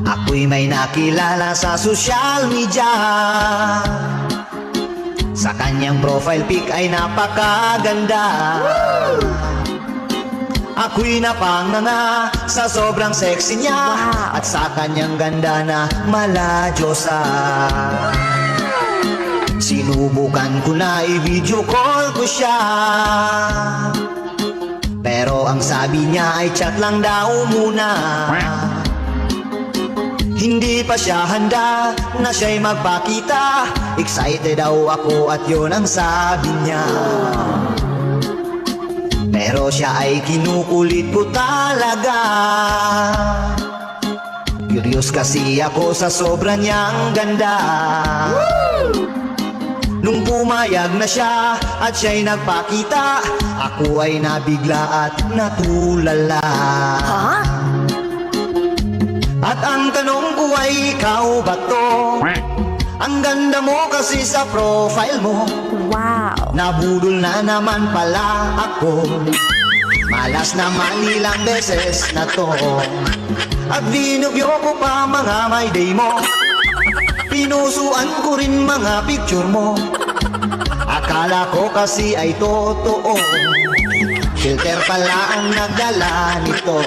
Ako'y may nakilala sa social media. Sa kanyang profile pic ay napakaganda. Ako'y napanganga sa sobrang sexy niya. At sa kanyang ganda na maladyosa. Sinubukan ko na i-video call ko siya, pero ang sabi niya ay chat lang daw muna. Hindi pa siya handa na siya'y magpakita. Excited daw ako at yun ang sabi niya. Pero siya ay kinukulit ko talaga. Curious kasi ako sa sobra niyang ganda. Nung pumayag na siya at siya'y nagpakita, ako ay nabigla at natulala. At ang tanong ko ay, ikaw ba to? Ang ganda mo kasi sa profile mo. Wow! Nabudol na naman pala ako. Malas naman ilang beses na to. At binubyo ko pa mga my day mo. Pinusuan ko rin mga picture mo. Akala ko kasi ay totoo. Filter pala ang nagdala nito.